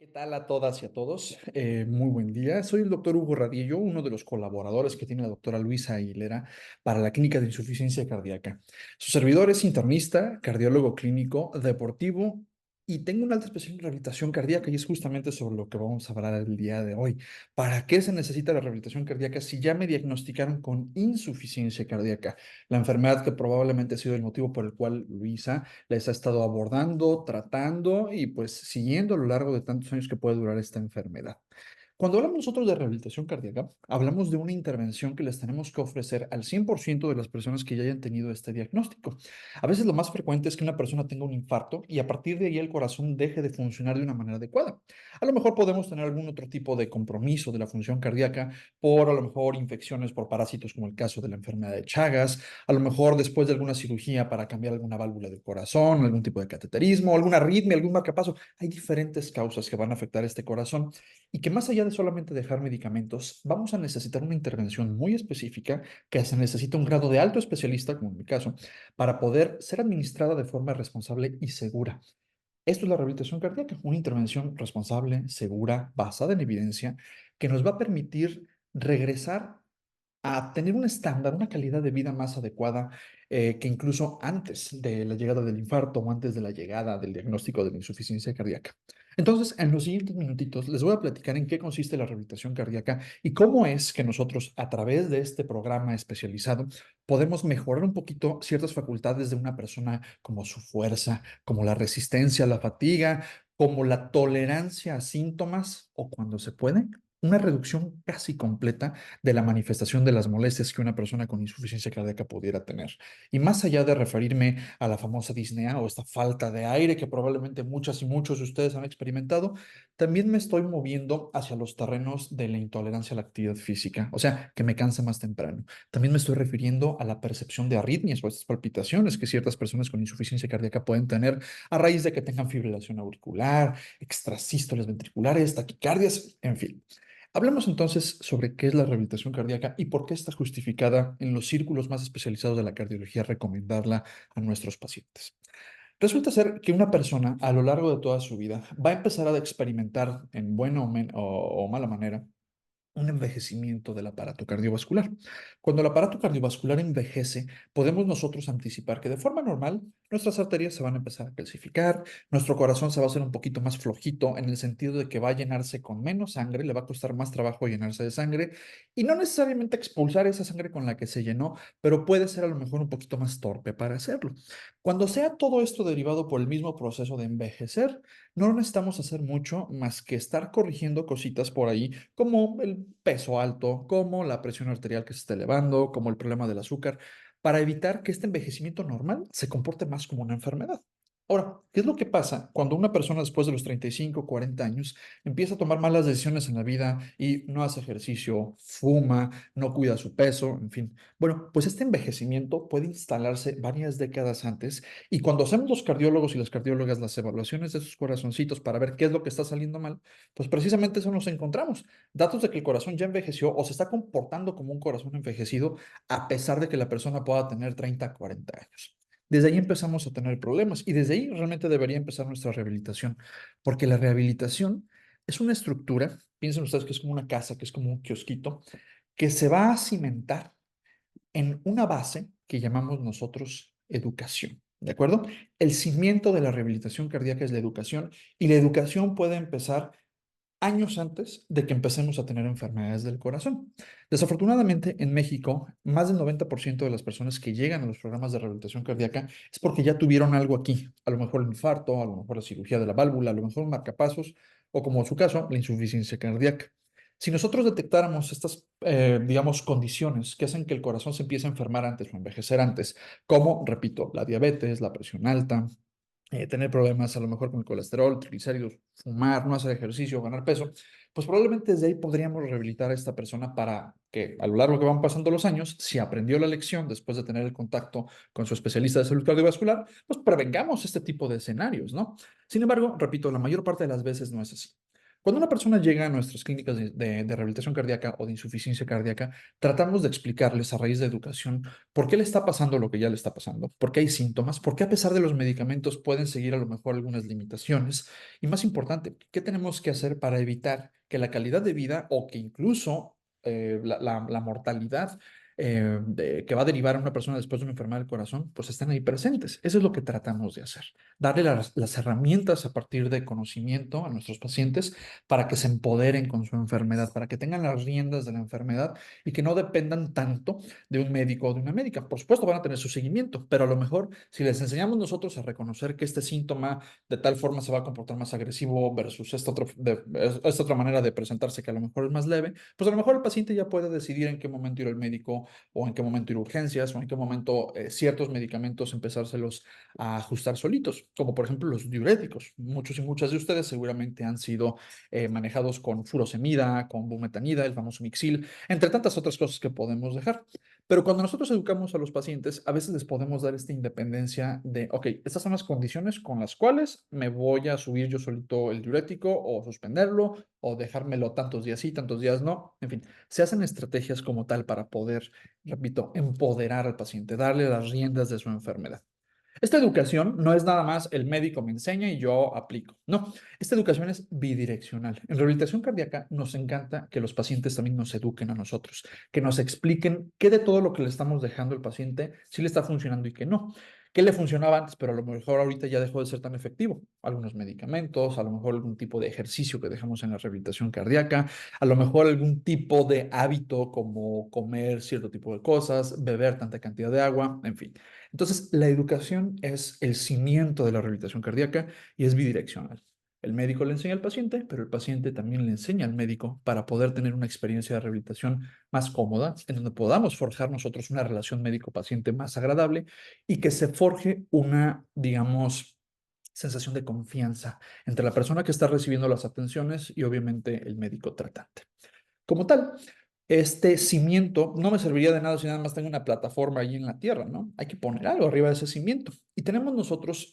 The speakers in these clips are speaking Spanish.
¿Qué tal a todas y a todos? Muy buen día. Soy el doctor Hugo Radillo, uno de los colaboradores que tiene la doctora Luisa Aguilera para la Clínica de Insuficiencia Cardíaca. Su servidor es internista, cardiólogo clínico, deportivo y tengo una alta especialidad en rehabilitación cardíaca y es justamente sobre lo que vamos a hablar el día de hoy. ¿Para qué se necesita la rehabilitación cardíaca si ya me diagnosticaron con insuficiencia cardíaca? La enfermedad que probablemente ha sido el motivo por el cual Luisa les ha estado abordando, tratando y pues siguiendo a lo largo de tantos años que puede durar esta enfermedad. Cuando hablamos nosotros de rehabilitación cardíaca, hablamos de una intervención que les tenemos que ofrecer al 100% de las personas que ya hayan tenido este diagnóstico. A veces lo más frecuente es que una persona tenga un infarto y a partir de ahí el corazón deje de funcionar de una manera adecuada. A lo mejor podemos tener algún otro tipo de compromiso de la función cardíaca por a lo mejor infecciones por parásitos como el caso de la enfermedad de Chagas, a lo mejor después de alguna cirugía para cambiar alguna válvula del corazón, algún tipo de cateterismo, alguna arritmia, algún marcapaso. Hay diferentes causas que van a afectar este corazón y que más allá de solamente dejar medicamentos, vamos a necesitar una intervención muy específica que se necesita un grado de alto especialista, como en mi caso, para poder ser administrada de forma responsable y segura. Esto es la rehabilitación cardíaca, una intervención responsable, segura, basada en evidencia, que nos va a permitir regresar a tener un estándar, una calidad de vida más adecuada que incluso antes de la llegada del infarto o antes de la llegada del diagnóstico de la insuficiencia cardíaca. Entonces, en los siguientes minutitos les voy a platicar en qué consiste la rehabilitación cardíaca y cómo es que nosotros, a través de este programa especializado, podemos mejorar un poquito ciertas facultades de una persona, como su fuerza, como la resistencia a la fatiga, como la tolerancia a síntomas o, cuando se puede, una reducción casi completa de la manifestación de las molestias que una persona con insuficiencia cardíaca pudiera tener. Y más allá de referirme a la famosa disnea o esta falta de aire que probablemente muchas y muchos de ustedes han experimentado, también me estoy moviendo hacia los terrenos de la intolerancia a la actividad física, o sea, que me cansa más temprano. También me estoy refiriendo a la percepción de arritmias o estas palpitaciones que ciertas personas con insuficiencia cardíaca pueden tener a raíz de que tengan fibrilación auricular, extrasístoles ventriculares, taquicardias, en fin. Hablemos entonces sobre qué es la rehabilitación cardíaca y por qué está justificada en los círculos más especializados de la cardiología recomendarla a nuestros pacientes. Resulta ser que una persona a lo largo de toda su vida va a empezar a experimentar en buena o mala manera un envejecimiento del aparato cardiovascular. Cuando el aparato cardiovascular envejece, podemos nosotros anticipar que de forma normal nuestras arterias se van a empezar a calcificar, nuestro corazón se va a hacer un poquito más flojito en el sentido de que va a llenarse con menos sangre, le va a costar más trabajo llenarse de sangre y no necesariamente expulsar esa sangre con la que se llenó, pero puede ser a lo mejor un poquito más torpe para hacerlo. Cuando sea todo esto derivado por el mismo proceso de envejecer, no necesitamos hacer mucho más que estar corrigiendo cositas por ahí como el peso alto, como la presión arterial que se está elevando, como el problema del azúcar, para evitar que este envejecimiento normal se comporte más como una enfermedad. Ahora, ¿qué es lo que pasa cuando una persona después de los 35 o 40 años empieza a tomar malas decisiones en la vida y no hace ejercicio, fuma, no cuida su peso, en fin? Bueno, pues este envejecimiento puede instalarse varias décadas antes y cuando hacemos los cardiólogos y las cardiólogas las evaluaciones de sus corazoncitos para ver qué es lo que está saliendo mal, pues precisamente eso nos encontramos datos de que el corazón ya envejeció o se está comportando como un corazón envejecido a pesar de que la persona pueda tener 30, 40 años. Desde ahí empezamos a tener problemas y desde ahí realmente debería empezar nuestra rehabilitación, porque la rehabilitación es una estructura, piensen ustedes que es como una casa, que es como un kiosquito, que se va a cimentar en una base que llamamos nosotros educación. ¿De acuerdo? El cimiento de la rehabilitación cardíaca es la educación y la educación puede empezar años antes de que empecemos a tener enfermedades del corazón. Desafortunadamente, en México, más del 90% de las personas que llegan a los programas de rehabilitación cardíaca es porque ya tuvieron algo aquí, a lo mejor el infarto, a lo mejor la cirugía de la válvula, a lo mejor un marcapasos, o como en su caso, la insuficiencia cardíaca. Si nosotros detectáramos estas, digamos, condiciones que hacen que el corazón se empiece a enfermar antes o envejecer antes, como, repito, la diabetes, la presión alta, tener problemas a lo mejor con el colesterol, triglicéridos, fumar, no hacer ejercicio, ganar peso, pues probablemente desde ahí podríamos rehabilitar a esta persona para que a lo largo que van pasando los años, si aprendió la lección después de tener el contacto con su especialista de salud cardiovascular, pues prevengamos este tipo de escenarios, ¿no? Sin embargo, repito, la mayor parte de las veces no es así. Cuando una persona llega a nuestras clínicas de rehabilitación cardíaca o de insuficiencia cardíaca, tratamos de explicarles a raíz de educación por qué le está pasando lo que ya le está pasando, por qué hay síntomas, por qué a pesar de los medicamentos pueden seguir a lo mejor algunas limitaciones y más importante, qué tenemos que hacer para evitar que la calidad de vida o que incluso la mortalidad que va a derivar a una persona después de una enfermedad del corazón, pues estén ahí presentes. Eso es lo que tratamos de hacer, darle las herramientas a partir de conocimiento a nuestros pacientes para que se empoderen con su enfermedad, para que tengan las riendas de la enfermedad y que no dependan tanto de un médico o de una médica. Por supuesto, van a tener su seguimiento, pero a lo mejor si les enseñamos nosotros a reconocer que este síntoma de tal forma se va a comportar más agresivo versus esta otra manera de presentarse que a lo mejor es más leve, pues a lo mejor el paciente ya puede decidir en qué momento ir al médico o en qué momento ir a urgencias o en qué momento ciertos medicamentos empezárselos a ajustar solitos, como por ejemplo los diuréticos. Muchos y muchas de ustedes seguramente han sido manejados con furosemida, con bumetanida, el famoso Mixil, entre tantas otras cosas que podemos dejar. Pero cuando nosotros educamos a los pacientes, a veces les podemos dar esta independencia de, ok, estas son las condiciones con las cuales me voy a subir yo solito el diurético o suspenderlo o dejármelo tantos días sí, tantos días no. En fin, se hacen estrategias como tal para poder, repito, empoderar al paciente, darle las riendas de su enfermedad. Esta educación no es nada más el médico me enseña y yo aplico. No, esta educación es bidireccional. En rehabilitación cardíaca nos encanta que los pacientes también nos eduquen a nosotros, que nos expliquen qué de todo lo que le estamos dejando al paciente sí le está funcionando y qué no. ¿Qué le funcionaba antes, pero a lo mejor ahorita ya dejó de ser tan efectivo? Algunos medicamentos, a lo mejor algún tipo de ejercicio que dejamos en la rehabilitación cardíaca, a lo mejor algún tipo de hábito como comer cierto tipo de cosas, beber tanta cantidad de agua, en fin. Entonces, la educación es el cimiento de la rehabilitación cardíaca y es bidireccional. El médico le enseña al paciente, pero el paciente también le enseña al médico para poder tener una experiencia de rehabilitación más cómoda, en donde podamos forjar nosotros una relación médico-paciente más agradable y que se forje una, digamos, sensación de confianza entre la persona que está recibiendo las atenciones y obviamente el médico tratante. Como tal, este cimiento no me serviría de nada si nada más tengo una plataforma ahí en la tierra, ¿no? Hay que poner algo arriba de ese cimiento. Y tenemos nosotros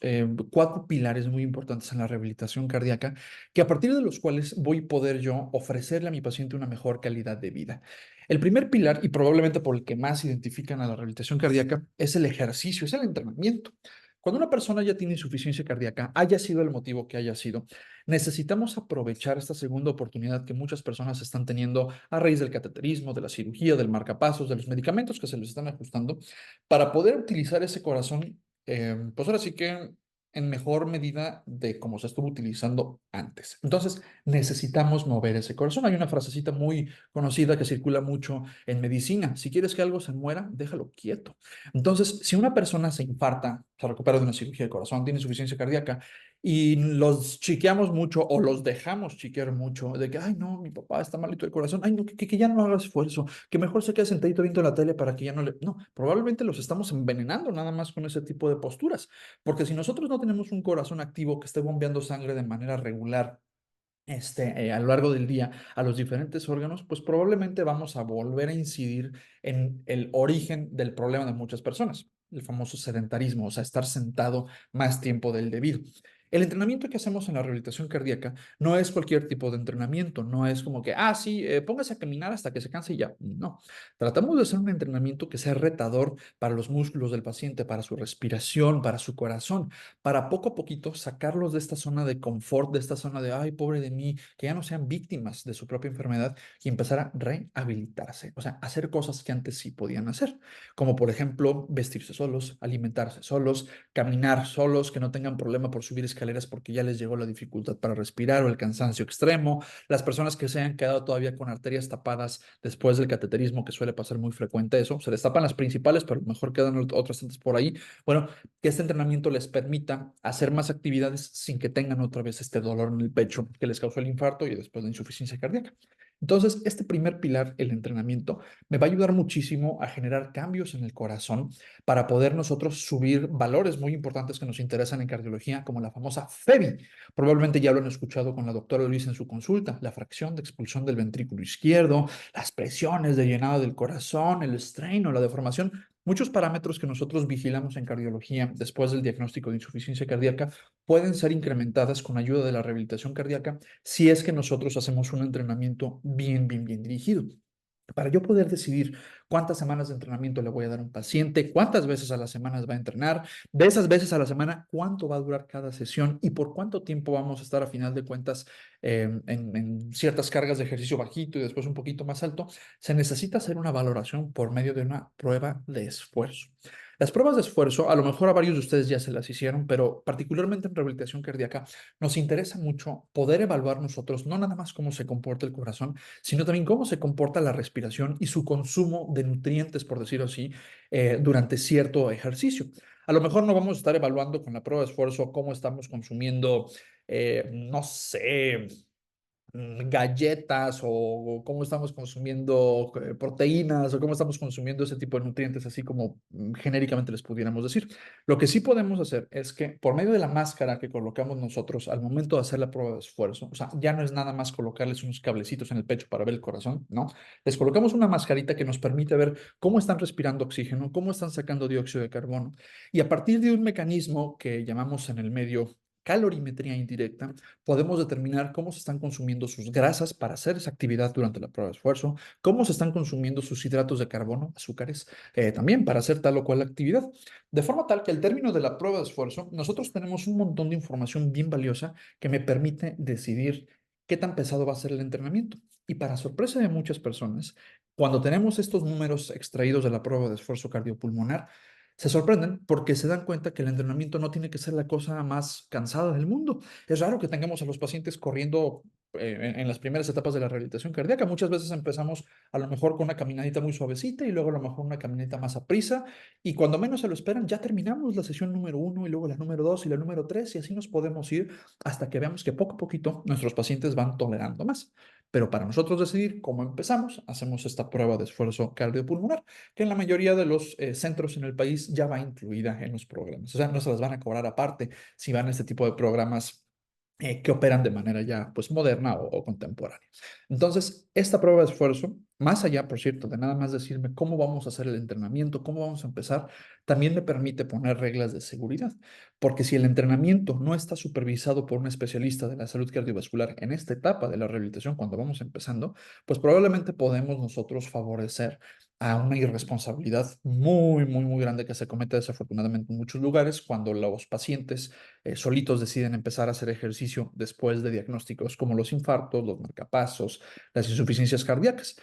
cuatro pilares muy importantes en la rehabilitación cardíaca, que a partir de los cuales voy a poder yo ofrecerle a mi paciente una mejor calidad de vida. El primer pilar, y probablemente por el que más identifican a la rehabilitación cardíaca, es el ejercicio, es el entrenamiento. Cuando una persona ya tiene insuficiencia cardíaca, haya sido el motivo que haya sido, necesitamos aprovechar esta segunda oportunidad que muchas personas están teniendo a raíz del cateterismo, de la cirugía, del marcapasos, de los medicamentos que se les están ajustando, para poder utilizar ese corazón, pues ahora sí que en mejor medida de como se estuvo utilizando antes. Entonces, necesitamos mover ese corazón. Hay una frasecita muy conocida que circula mucho en medicina. Si quieres que algo se muera, déjalo quieto. Entonces, si una persona se infarta, se recupera de una cirugía de corazón, tiene insuficiencia cardíaca, y los chiqueamos mucho o los dejamos chiquear mucho de que, ay, no, mi papá está malito del corazón, ay, no, que ya no haga esfuerzo, que mejor se quede sentadito viendo la tele para que ya no le... No, probablemente los estamos envenenando nada más con ese tipo de posturas, porque si nosotros no tenemos un corazón activo que esté bombeando sangre de manera regular, a lo largo del día a los diferentes órganos, pues probablemente vamos a volver a incidir en el origen del problema de muchas personas, el famoso sedentarismo, o sea, estar sentado más tiempo del debido. El entrenamiento que hacemos en la rehabilitación cardíaca no es cualquier tipo de entrenamiento, no es como que, ah, sí, póngase a caminar hasta que se canse y ya. No, tratamos de hacer un entrenamiento que sea retador para los músculos del paciente, para su respiración, para su corazón, para poco a poquito sacarlos de esta zona de confort, de esta zona de, ay, pobre de mí, que ya no sean víctimas de su propia enfermedad y empezar a rehabilitarse, o sea, hacer cosas que antes sí podían hacer, como por ejemplo vestirse solos, alimentarse solos, caminar solos, que no tengan problema por subir escaleras porque ya les llegó la dificultad para respirar o el cansancio extremo, las personas que se han quedado todavía con arterias tapadas después del cateterismo, que suele pasar muy frecuente eso, se les tapan las principales, pero a lo mejor quedan otras tantas por ahí. Bueno, que este entrenamiento les permita hacer más actividades sin que tengan otra vez este dolor en el pecho que les causó el infarto y después la insuficiencia cardíaca. Entonces, este primer pilar, el entrenamiento, me va a ayudar muchísimo a generar cambios en el corazón para poder nosotros subir valores muy importantes que nos interesan en cardiología, como la famosa FEBI. Probablemente ya lo han escuchado con la doctora Luis en su consulta, la fracción de expulsión del ventrículo izquierdo, las presiones de llenado del corazón, el strain o la deformación. Muchos parámetros que nosotros vigilamos en cardiología después del diagnóstico de insuficiencia cardíaca pueden ser incrementadas con ayuda de la rehabilitación cardíaca si es que nosotros hacemos un entrenamiento bien dirigido. Para yo poder decidir cuántas semanas de entrenamiento le voy a dar a un paciente, cuántas veces a la semana va a entrenar, de esas veces a la semana, cuánto va a durar cada sesión y por cuánto tiempo vamos a estar a final de cuentas en ciertas cargas de ejercicio bajito y después un poquito más alto, se necesita hacer una valoración por medio de una prueba de esfuerzo. Las pruebas de esfuerzo, a lo mejor a varios de ustedes ya se las hicieron, pero particularmente en rehabilitación cardíaca, nos interesa mucho poder evaluar nosotros no nada más cómo se comporta el corazón, sino también cómo se comporta la respiración y su consumo de nutrientes, por decirlo así, durante cierto ejercicio. A lo mejor no vamos a estar evaluando con la prueba de esfuerzo cómo estamos consumiendo, no sé, galletas o cómo estamos consumiendo proteínas o cómo estamos consumiendo ese tipo de nutrientes, así como genéricamente les pudiéramos decir. Lo que sí podemos hacer es que por medio de la máscara que colocamos nosotros al momento de hacer la prueba de esfuerzo, o sea, ya no es nada más colocarles unos cablecitos en el pecho para ver el corazón, ¿no? Les colocamos una mascarita que nos permite ver cómo están respirando oxígeno, cómo están sacando dióxido de carbono y a partir de un mecanismo que llamamos en el medio calorimetría indirecta, podemos determinar cómo se están consumiendo sus grasas para hacer esa actividad durante la prueba de esfuerzo, cómo se están consumiendo sus hidratos de carbono, azúcares, también para hacer tal o cual actividad. De forma tal que al término de la prueba de esfuerzo, nosotros tenemos un montón de información bien valiosa que me permite decidir qué tan pesado va a ser el entrenamiento. Y para sorpresa de muchas personas, cuando tenemos estos números extraídos de la prueba de esfuerzo cardiopulmonar, se sorprenden porque se dan cuenta que el entrenamiento no tiene que ser la cosa más cansada del mundo. Es raro que tengamos a los pacientes corriendo en las primeras etapas de la rehabilitación cardíaca. Muchas veces empezamos a lo mejor con una caminadita muy suavecita y luego a lo mejor una caminadita más a prisa y cuando menos se lo esperan ya terminamos la sesión número uno y luego la número dos y la número tres y así nos podemos ir hasta que veamos que poco a poquito nuestros pacientes van tolerando más. Pero para nosotros decidir cómo empezamos, hacemos esta prueba de esfuerzo cardiopulmonar, que en la mayoría de los centros en el país ya va incluida en los programas. O sea, no se las van a cobrar aparte si van a este tipo de programas que operan de manera ya pues moderna o contemporánea. Entonces, esta prueba de esfuerzo, más allá, por cierto, de nada más decirme cómo vamos a hacer el entrenamiento, cómo vamos a empezar, también me permite poner reglas de seguridad, porque si el entrenamiento no está supervisado por un especialista de la salud cardiovascular en esta etapa de la rehabilitación, cuando vamos empezando, pues probablemente podemos nosotros favorecer a una irresponsabilidad muy grande que se comete desafortunadamente en muchos lugares cuando los pacientes solitos deciden empezar a hacer ejercicio después de diagnósticos como los infartos, los marcapasos, las insuficiencias cardíacas.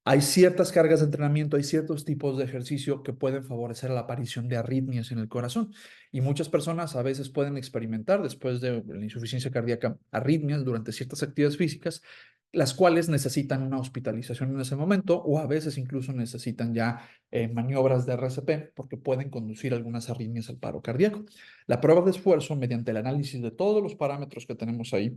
Hay ciertas cargas de entrenamiento, hay ciertos tipos de ejercicio que pueden favorecer la aparición de arritmias en el corazón. Y muchas personas a veces pueden experimentar después de la insuficiencia cardíaca arritmias durante ciertas actividades físicas, las cuales necesitan una hospitalización en ese momento o a veces incluso necesitan ya maniobras de RCP porque pueden conducir algunas arritmias al paro cardíaco. La prueba de esfuerzo, mediante el análisis de todos los parámetros que tenemos ahí,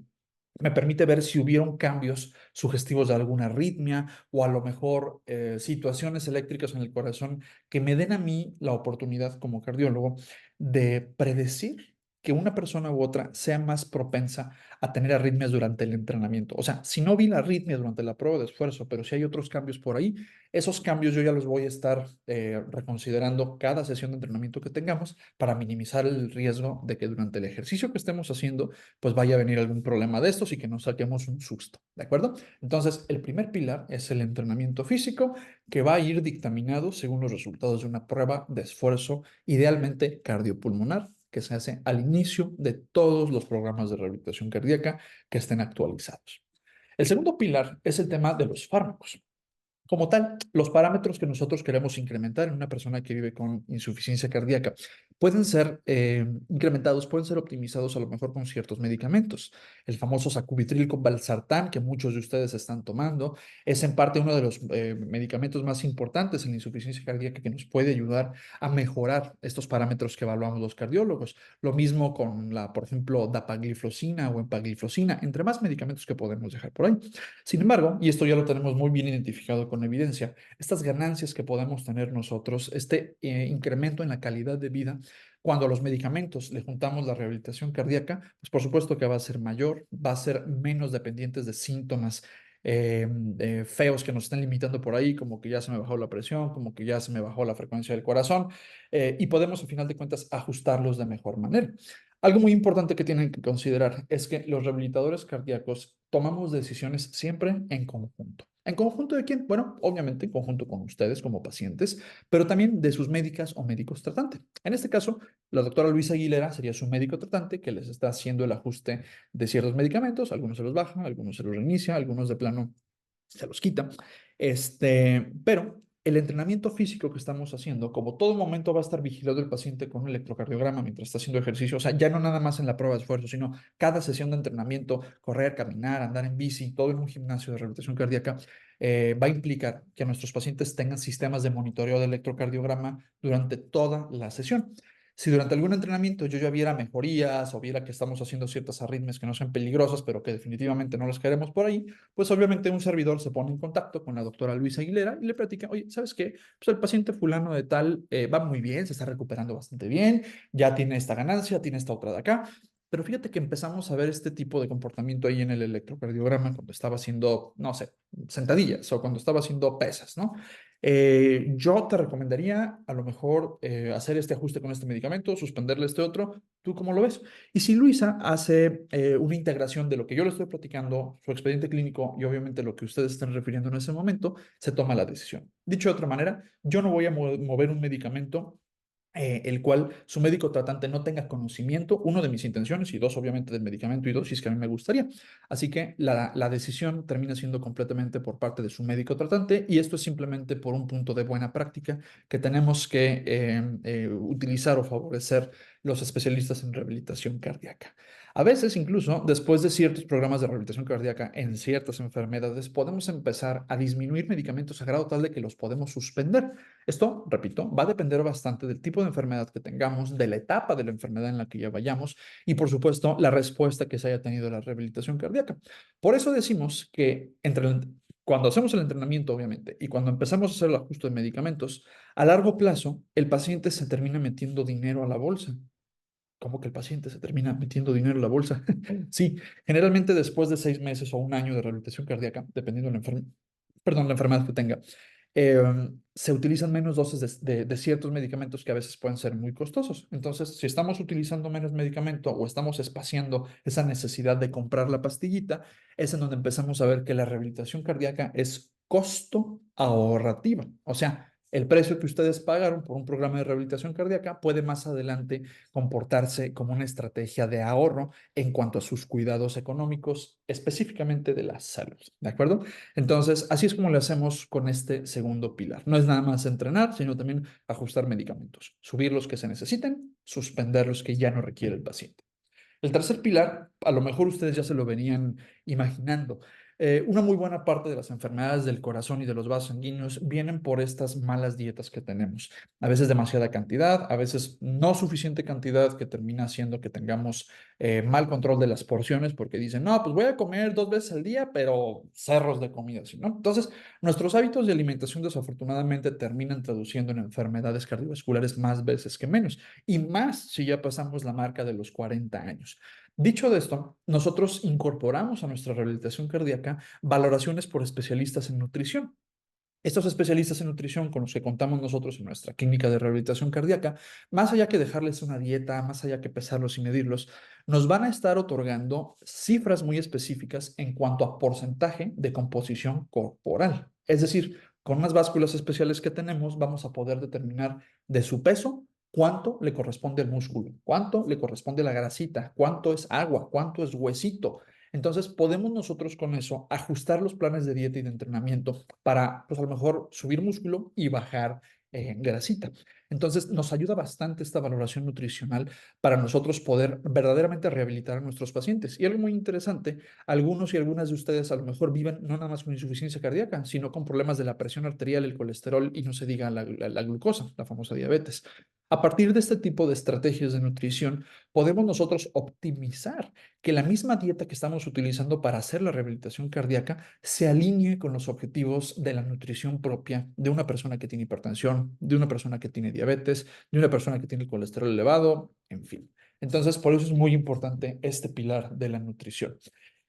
me permite ver si hubieron cambios sugestivos de alguna arritmia o a lo mejor situaciones eléctricas en el corazón que me den a mí la oportunidad como cardiólogo de predecir que una persona u otra sea más propensa a tener arritmias durante el entrenamiento. O sea, si no vi la arritmia durante la prueba de esfuerzo, pero si hay otros cambios por ahí, esos cambios yo ya los voy a estar reconsiderando cada sesión de entrenamiento que tengamos para minimizar el riesgo de que durante el ejercicio que estemos haciendo pues vaya a venir algún problema de estos y que nos saquemos un susto, ¿de acuerdo? Entonces, el primer pilar es el entrenamiento físico que va a ir dictaminado según los resultados de una prueba de esfuerzo, idealmente cardiopulmonar, que se hace al inicio de todos los programas de rehabilitación cardíaca que estén actualizados. El segundo pilar es el tema de los fármacos. Como tal, los parámetros que nosotros queremos incrementar en una persona que vive con insuficiencia cardíaca pueden ser incrementados, pueden ser optimizados a lo mejor con ciertos medicamentos. El famoso sacubitril con valsartán, que muchos de ustedes están tomando, es en parte uno de los medicamentos más importantes en la insuficiencia cardíaca que nos puede ayudar a mejorar estos parámetros que evaluamos los cardiólogos. Lo mismo con la, por ejemplo, dapagliflozina o empagliflozina, entre más medicamentos que podemos dejar por ahí. Sin embargo, y esto ya lo tenemos muy bien identificado con evidencia, estas ganancias que podemos tener nosotros, este incremento en la calidad de vida, cuando a los medicamentos le juntamos la rehabilitación cardíaca, pues por supuesto que va a ser mayor, va a ser menos dependientes de síntomas feos que nos estén limitando por ahí, como que ya se me bajó la presión, como que ya se me bajó la frecuencia del corazón, y podemos, al final de cuentas, ajustarlos de mejor manera. Algo muy importante que tienen que considerar es que los rehabilitadores cardíacos tomamos decisiones siempre en conjunto. ¿En conjunto de quién? Bueno, obviamente en conjunto con ustedes como pacientes, pero también de sus médicas o médicos tratantes. En este caso, la doctora Luisa Aguilera sería su médico tratante que les está haciendo el ajuste de ciertos medicamentos, algunos se los baja, algunos se los reinicia, algunos de plano se los quita. Pero el entrenamiento físico que estamos haciendo, como todo momento va a estar vigilado el paciente con un electrocardiograma mientras está haciendo ejercicio, o sea, ya no nada más en la prueba de esfuerzo, sino cada sesión de entrenamiento, correr, caminar, andar en bici, todo en un gimnasio de rehabilitación cardíaca, va a implicar que nuestros pacientes tengan sistemas de monitoreo de electrocardiograma durante toda la sesión. Si durante algún entrenamiento yo ya viera mejorías o viera que estamos haciendo ciertas arritmias que no sean peligrosas, pero que definitivamente no las queremos por ahí, pues obviamente un servidor se pone en contacto con la doctora Luisa Aguilera y le platica, oye, ¿sabes qué? Pues el paciente fulano de tal va muy bien, se está recuperando bastante bien, ya tiene esta ganancia, tiene esta otra de acá. Pero fíjate que empezamos a ver este tipo de comportamiento ahí en el electrocardiograma cuando estaba haciendo, no sé, sentadillas o cuando estaba haciendo pesas, ¿no? Yo te recomendaría a lo mejor hacer este ajuste con este medicamento, suspenderle este otro. ¿Tú cómo lo ves? Y si Luisa hace una integración de lo que yo le estoy platicando, su expediente clínico y obviamente lo que ustedes están refiriendo en ese momento, se toma la decisión. Dicho de otra manera, yo no voy a mover un medicamento el cual su médico tratante no tenga conocimiento, uno, de mis intenciones y dos, obviamente, del medicamento y dos, si es que a mí me gustaría. Así que la decisión termina siendo completamente por parte de su médico tratante y esto es simplemente por un punto de buena práctica que tenemos que utilizar o favorecer los especialistas en rehabilitación cardíaca. A veces, incluso, después de ciertos programas de rehabilitación cardíaca en ciertas enfermedades, podemos empezar a disminuir medicamentos a grado tal de que los podemos suspender. Esto, repito, va a depender bastante del tipo de enfermedad que tengamos, de la etapa de la enfermedad en la que ya vayamos y, por supuesto, la respuesta que se haya tenido a la rehabilitación cardíaca. Por eso decimos que cuando hacemos el entrenamiento, obviamente, y cuando empezamos a hacer el ajuste de medicamentos, a largo plazo, el paciente se termina metiendo dinero a la bolsa. ¿Cómo que el paciente se termina metiendo dinero en la bolsa? Sí, generalmente después de 6 meses o un año de rehabilitación cardíaca, dependiendo de la enfermedad que tenga, eh, se utilizan menos dosis de ciertos medicamentos que a veces pueden ser muy costosos. Entonces, si estamos utilizando menos medicamento o estamos espaciando esa necesidad de comprar la pastillita, es en donde empezamos a ver que la rehabilitación cardíaca es costo ahorrativa. O sea, el precio que ustedes pagaron por un programa de rehabilitación cardíaca puede más adelante comportarse como una estrategia de ahorro en cuanto a sus cuidados económicos, específicamente de la salud. ¿De acuerdo? Entonces, así es como lo hacemos con este segundo pilar. No es nada más entrenar, sino también ajustar medicamentos, subir los que se necesiten, suspender los que ya no requiere el paciente. El tercer pilar, a lo mejor ustedes ya se lo venían imaginando. Una muy buena parte de las enfermedades del corazón y de los vasos sanguíneos vienen por estas malas dietas que tenemos. A veces demasiada cantidad, a veces no suficiente cantidad que termina haciendo que tengamos mal control de las porciones porque dicen, no, pues voy a comer 2 veces al día, pero cerros de comida, ¿sí, no? Entonces, nuestros hábitos de alimentación desafortunadamente terminan traduciendo en enfermedades cardiovasculares más veces que menos y más si ya pasamos la marca de los 40 años. Dicho de esto, nosotros incorporamos a nuestra rehabilitación cardíaca valoraciones por especialistas en nutrición. Estos especialistas en nutrición con los que contamos nosotros en nuestra clínica de rehabilitación cardíaca, más allá que dejarles una dieta, más allá que pesarlos y medirlos, nos van a estar otorgando cifras muy específicas en cuanto a porcentaje de composición corporal. Es decir, con unas básculas especiales que tenemos, vamos a poder determinar de su peso cuánto le corresponde al músculo, cuánto le corresponde la grasita, cuánto es agua, cuánto es huesito. Entonces, podemos nosotros con eso ajustar los planes de dieta y de entrenamiento para, pues a lo mejor, subir músculo y bajar grasita. Entonces, nos ayuda bastante esta valoración nutricional para nosotros poder verdaderamente rehabilitar a nuestros pacientes. Y algo muy interesante, algunos y algunas de ustedes a lo mejor viven no nada más con insuficiencia cardíaca, sino con problemas de la presión arterial, el colesterol y no se diga la glucosa, la famosa diabetes. A partir de este tipo de estrategias de nutrición, podemos nosotros optimizar que la misma dieta que estamos utilizando para hacer la rehabilitación cardíaca se alinee con los objetivos de la nutrición propia de una persona que tiene hipertensión, de una persona que tiene diabetes, de una persona que tiene el colesterol elevado, en fin. Entonces, por eso es muy importante este pilar de la nutrición.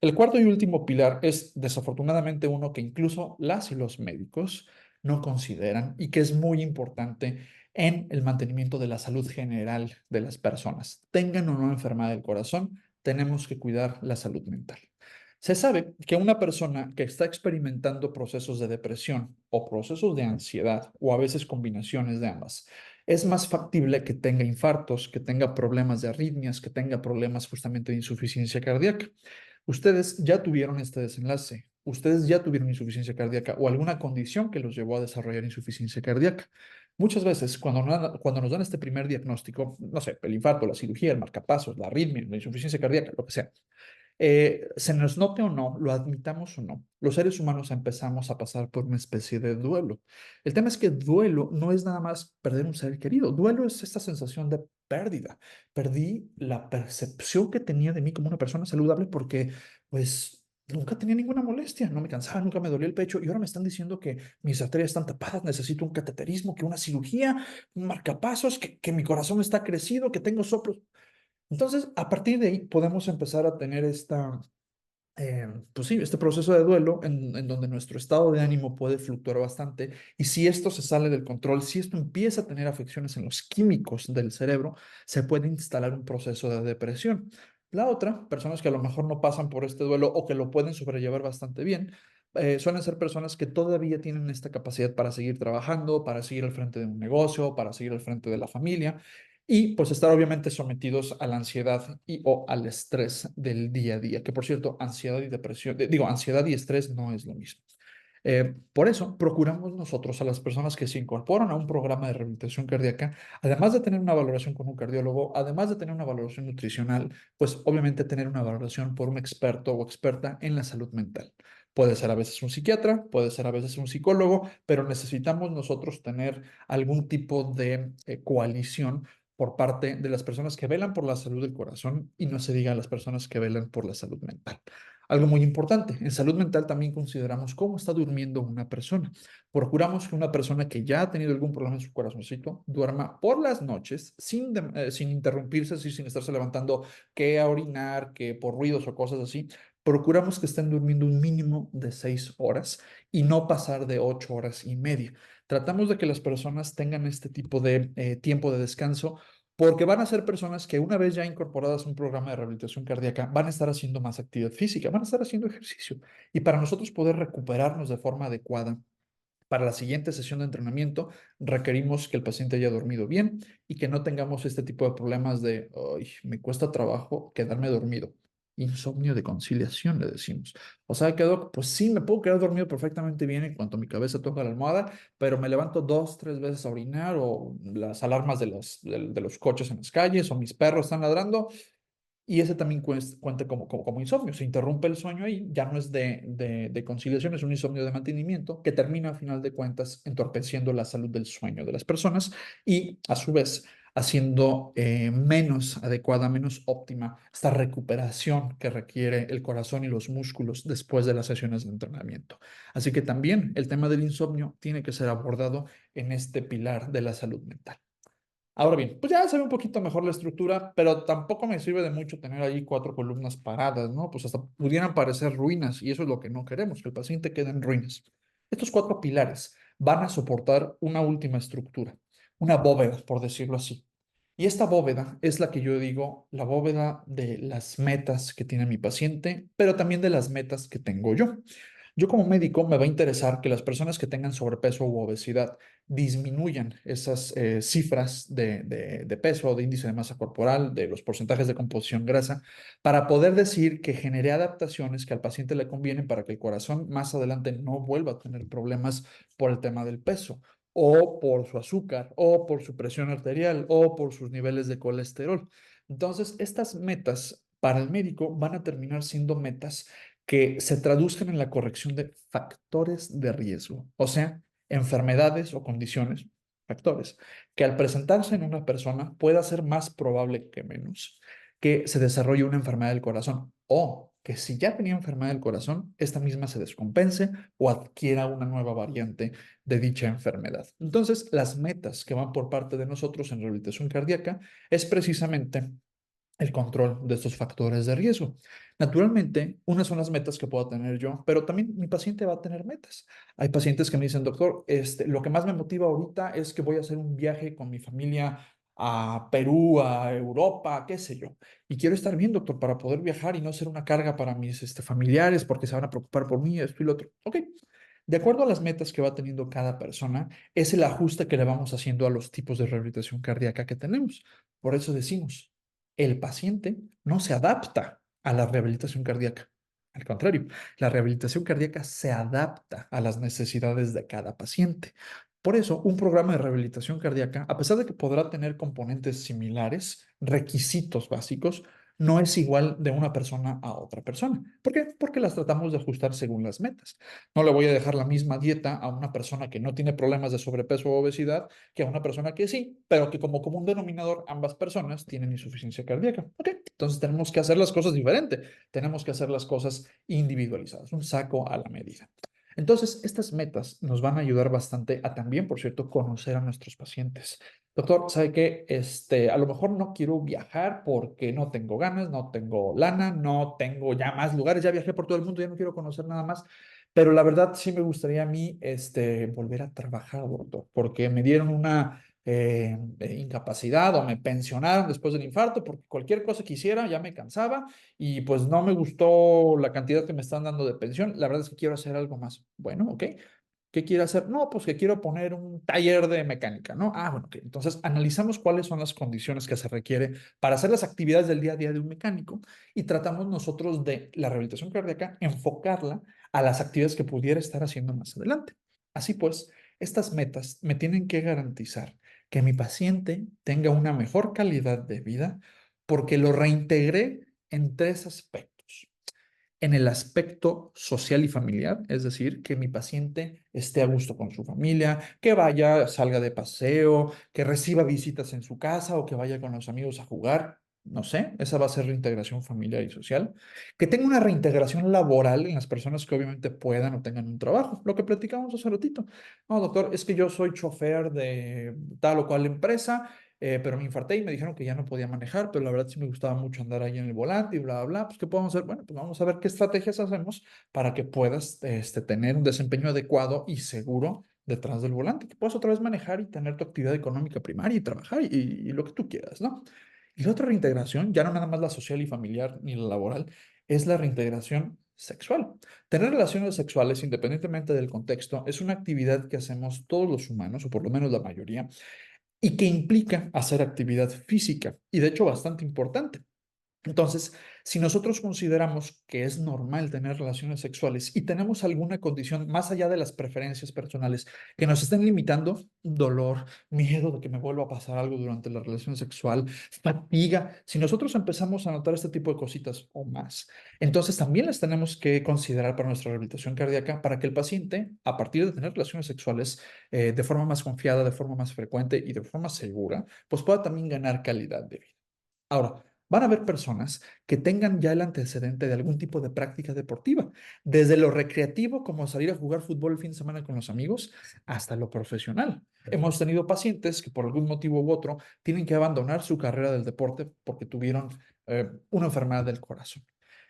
El cuarto y último pilar es desafortunadamente uno que incluso las y los médicos no consideran y que es muy importante en el mantenimiento de la salud general de las personas. Tengan o no enfermedad del corazón, tenemos que cuidar la salud mental. Se sabe que una persona que está experimentando procesos de depresión o procesos de ansiedad o a veces combinaciones de ambas, es más factible que tenga infartos, que tenga problemas de arritmias, que tenga problemas justamente de insuficiencia cardíaca. Ustedes ya tuvieron este desenlace, ustedes ya tuvieron insuficiencia cardíaca o alguna condición que los llevó a desarrollar insuficiencia cardíaca. Muchas veces, cuando nos dan este primer diagnóstico, no sé, el infarto, la cirugía, el marcapasos, la arritmia, la insuficiencia cardíaca, lo que sea, se nos note o no, lo admitamos o no, los seres humanos empezamos a pasar por una especie de duelo. El tema es que duelo no es nada más perder un ser querido, duelo es esta sensación de pérdida. Perdí la percepción que tenía de mí como una persona saludable porque, pues, nunca tenía ninguna molestia, no me cansaba, nunca me dolía el pecho y ahora me están diciendo que mis arterias están tapadas, necesito un cateterismo, que una cirugía, un marcapasos, que mi corazón está crecido, que tengo soplos. Entonces, a partir de ahí podemos empezar a tener pues sí, este proceso de duelo en donde nuestro estado de ánimo puede fluctuar bastante y si esto se sale del control, si esto empieza a tener afecciones en los químicos del cerebro, se puede instalar un proceso de depresión. La otra, personas que a lo mejor no pasan por este duelo o que lo pueden sobrellevar bastante bien, suelen ser personas que todavía tienen esta capacidad para seguir trabajando, para seguir al frente de un negocio, para seguir al frente de la familia y pues estar obviamente sometidos a la ansiedad y o al estrés del día a día, que por cierto, ansiedad y depresión, digo, ansiedad y estrés no es lo mismo. Por eso, procuramos nosotros a las personas que se incorporan a un programa de rehabilitación cardíaca, además de tener una valoración con un cardiólogo, además de tener una valoración nutricional, pues obviamente tener una valoración por un experto o experta en la salud mental. Puede ser a veces un psiquiatra, puede ser a veces un psicólogo, pero necesitamos nosotros tener algún tipo de coalición por parte de las personas que velan por la salud del corazón y no se diga a las personas que velan por la salud mental. Algo muy importante, en salud mental también consideramos cómo está durmiendo una persona. Procuramos que una persona que ya ha tenido algún problema en su corazoncito duerma por las noches sin interrumpirse, así, sin estarse levantando que a orinar, que por ruidos o cosas así. Procuramos que estén durmiendo un mínimo de 6 horas y no pasar de 8 horas y media. Tratamos de que las personas tengan este tipo de tiempo de descanso porque van a ser personas que una vez ya incorporadas a un programa de rehabilitación cardíaca van a estar haciendo más actividad física, van a estar haciendo ejercicio. Y para nosotros poder recuperarnos de forma adecuada para la siguiente sesión de entrenamiento, requerimos que el paciente haya dormido bien y que no tengamos este tipo de problemas de, ay, me cuesta trabajo quedarme dormido. Insomnio de conciliación, le decimos. O sea, que, doc, pues sí, me puedo quedar dormido perfectamente bien en cuanto mi cabeza toca la almohada, pero me levanto 2, 3 veces a orinar o las alarmas de los coches en las calles o mis perros están ladrando y ese también cuenta como insomnio. Se interrumpe el sueño ahí, ya no es de conciliación, es un insomnio de mantenimiento que termina a final de cuentas entorpeciendo la salud del sueño de las personas y a su vez haciendo menos adecuada, menos óptima esta recuperación que requiere el corazón y los músculos después de las sesiones de entrenamiento. Así que también el tema del insomnio tiene que ser abordado en este pilar de la salud mental. Ahora bien, pues ya se ve un poquito mejor la estructura, pero tampoco me sirve de mucho tener ahí 4 columnas paradas, ¿no? Pues hasta pudieran parecer ruinas y eso es lo que no queremos, que el paciente quede en ruinas. Estos 4 pilares van a soportar una última estructura, una bóveda, por decirlo así. Y esta bóveda es la que yo digo, la bóveda de las metas que tiene mi paciente, pero también de las metas que tengo yo. Yo como médico me va a interesar que las personas que tengan sobrepeso u obesidad disminuyan esas cifras de peso, de índice de masa corporal, de los porcentajes de composición grasa, para poder decir que generé adaptaciones que al paciente le convienen para que el corazón más adelante no vuelva a tener problemas por el tema del peso, o por su azúcar, o por su presión arterial, o por sus niveles de colesterol. Entonces, estas metas para el médico van a terminar siendo metas que se traduzcan en la corrección de factores de riesgo, o sea, enfermedades o condiciones, factores, que al presentarse en una persona pueda ser más probable que menos que se desarrolle una enfermedad del corazón o que si ya tenía enfermedad del corazón, esta misma se descompense o adquiera una nueva variante de dicha enfermedad. Entonces, las metas que van por parte de nosotros en rehabilitación cardíaca es precisamente el control de estos factores de riesgo. Naturalmente, unas son las metas que puedo tener yo, pero también mi paciente va a tener metas. Hay pacientes que me dicen, doctor, lo que más me motiva ahorita es que voy a hacer un viaje con mi familia a Perú, a Europa, qué sé yo. Y quiero estar bien, doctor, para poder viajar y no ser una carga para mis familiares porque se van a preocupar por mí, esto y lo otro. Ok. De acuerdo a las metas que va teniendo cada persona, es el ajuste que le vamos haciendo a los tipos de rehabilitación cardíaca que tenemos. Por eso decimos, el paciente no se adapta a la rehabilitación cardíaca. Al contrario, la rehabilitación cardíaca se adapta a las necesidades de cada paciente. Por eso, un programa de rehabilitación cardíaca, a pesar de que podrá tener componentes similares, requisitos básicos, no es igual de una persona a otra persona. ¿Por qué? Porque las tratamos de ajustar según las metas. No le voy a dejar la misma dieta a una persona que no tiene problemas de sobrepeso o obesidad que a una persona que sí, pero que como común denominador ambas personas tienen insuficiencia cardíaca. ¿Ok? Entonces tenemos que hacer las cosas diferente, tenemos que hacer las cosas individualizadas, un saco a la medida. Entonces, estas metas nos van a ayudar bastante a también, por cierto, conocer a nuestros pacientes. Doctor, ¿sabe qué? A lo mejor no quiero viajar porque no tengo ganas, no tengo lana, no tengo ya más lugares, ya viajé por todo el mundo, ya no quiero conocer nada más. Pero la verdad sí me gustaría a mí volver a trabajar, doctor, porque me dieron una incapacidad o me pensionaron después del infarto, porque cualquier cosa que hiciera ya me cansaba y pues no me gustó la cantidad que me están dando de pensión. La verdad es que quiero hacer algo más. Bueno, ok. ¿Qué quiere hacer? No, pues que quiero poner un taller de mecánica, ¿no? Ah, bueno, ok. Entonces analizamos cuáles son las condiciones que se requiere para hacer las actividades del día a día de un mecánico y tratamos nosotros de la rehabilitación cardíaca, enfocarla a las actividades que pudiera estar haciendo más adelante. Así pues, estas metas me tienen que garantizar que mi paciente tenga una mejor calidad de vida porque lo reintegré en tres aspectos en el aspecto social y familiar, es decir, que mi paciente esté a gusto con su familia, que vaya, salga de paseo, que reciba visitas en su casa o que vaya con los amigos a jugar. No sé, esa va a ser reintegración familiar y social. Que tenga una reintegración laboral en las personas que obviamente puedan o tengan un trabajo. Lo que platicamos hace ratito. No, doctor, es que yo soy chofer de tal o cual empresa pero me infarté y me dijeron que ya no podía manejar, pero la verdad sí me gustaba mucho andar ahí en el volante y bla, bla, bla. Pues, ¿qué podemos hacer? Bueno, pues vamos a ver qué estrategias hacemos para que puedas tener un desempeño adecuado y seguro detrás del volante, que puedas otra vez manejar y tener tu actividad económica primaria y trabajar y lo que tú quieras, ¿no? Y la otra reintegración, ya no nada más la social y familiar ni la laboral, es la reintegración sexual. Tener relaciones sexuales, independientemente del contexto, es una actividad que hacemos todos los humanos, o por lo menos la mayoría, y que implica hacer actividad física, y de hecho bastante importante. Entonces, si nosotros consideramos que es normal tener relaciones sexuales y tenemos alguna condición más allá de las preferencias personales que nos estén limitando, dolor, miedo de que me vuelva a pasar algo durante la relación sexual, fatiga, si nosotros empezamos a notar este tipo de cositas o más, entonces también las tenemos que considerar para nuestra rehabilitación cardíaca para que el paciente, a partir de tener relaciones sexuales de forma más confiada, de forma más frecuente y de forma segura, pues pueda también ganar calidad de vida. Ahora, van a haber personas que tengan ya el antecedente de algún tipo de práctica deportiva, desde lo recreativo, como salir a jugar fútbol el fin de semana con los amigos, hasta lo profesional. Hemos tenido pacientes que por algún motivo u otro tienen que abandonar su carrera del deporte porque tuvieron una enfermedad del corazón.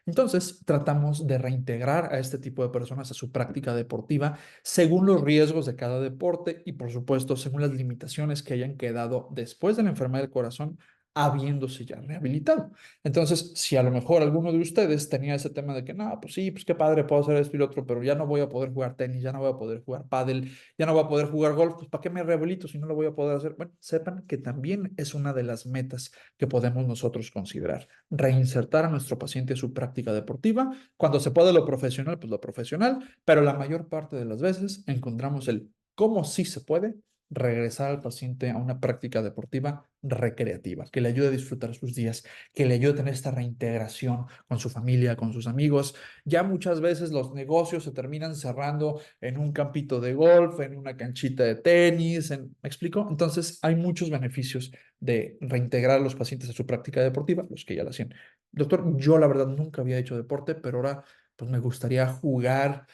Entonces, tratamos de reintegrar a este tipo de personas a su práctica deportiva según los riesgos de cada deporte y, por supuesto, según las limitaciones que hayan quedado después de la enfermedad del corazón habiéndose ya rehabilitado. Entonces, si a lo mejor alguno de ustedes tenía ese tema de que, no, pues sí, pues qué padre, puedo hacer esto y lo otro, pero ya no voy a poder jugar tenis, ya no voy a poder jugar pádel, ya no voy a poder jugar golf, pues ¿para qué me rehabilito si no lo voy a poder hacer? Bueno, sepan que también es una de las metas que podemos nosotros considerar, reinsertar a nuestro paciente a su práctica deportiva, cuando se puede lo profesional, pues lo profesional, pero la mayor parte de las veces encontramos el cómo sí se puede regresar al paciente a una práctica deportiva recreativa, que le ayude a disfrutar sus días, que le ayude a tener esta reintegración con su familia, con sus amigos. Ya muchas veces los negocios se terminan cerrando en un campito de golf, en una canchita de tenis, ¿me explico? Entonces hay muchos beneficios de reintegrar a los pacientes a su práctica deportiva, los que ya la hacían. Doctor, yo la verdad nunca había hecho deporte, pero ahora pues me gustaría jugar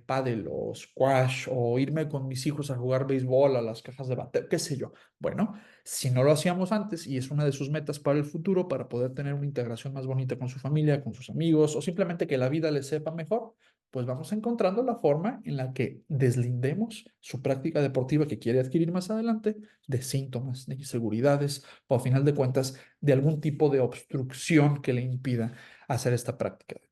pádel o squash o irme con mis hijos a jugar béisbol a las cajas de bate, qué sé yo. Bueno, si no lo hacíamos antes y es una de sus metas para el futuro, para poder tener una integración más bonita con su familia, con sus amigos o simplemente que la vida les sepa mejor, pues vamos encontrando la forma en la que deslindemos su práctica deportiva que quiere adquirir más adelante de síntomas, de inseguridades o a final de cuentas de algún tipo de obstrucción que le impida hacer esta práctica deportiva.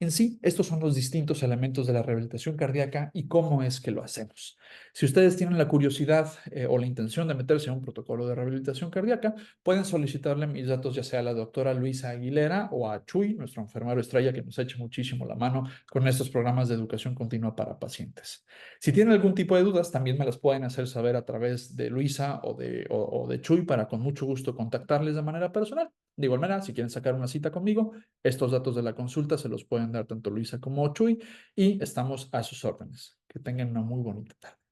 En sí, estos son los distintos elementos de la rehabilitación cardíaca y cómo es que lo hacemos. Si ustedes tienen la curiosidad o la intención de meterse en un protocolo de rehabilitación cardíaca, pueden solicitarle mis datos ya sea a la doctora Luisa Aguilera o a Chuy, nuestro enfermero estrella que nos echa muchísimo la mano con estos programas de educación continua para pacientes. Si tienen algún tipo de dudas, también me las pueden hacer saber a través de Luisa o de Chuy para con mucho gusto contactarles de manera personal. De igual manera, si quieren sacar una cita conmigo, estos datos de la consulta se los pueden dar tanto Luisa como Chuy y estamos a sus órdenes. Que tengan una muy bonita tarde.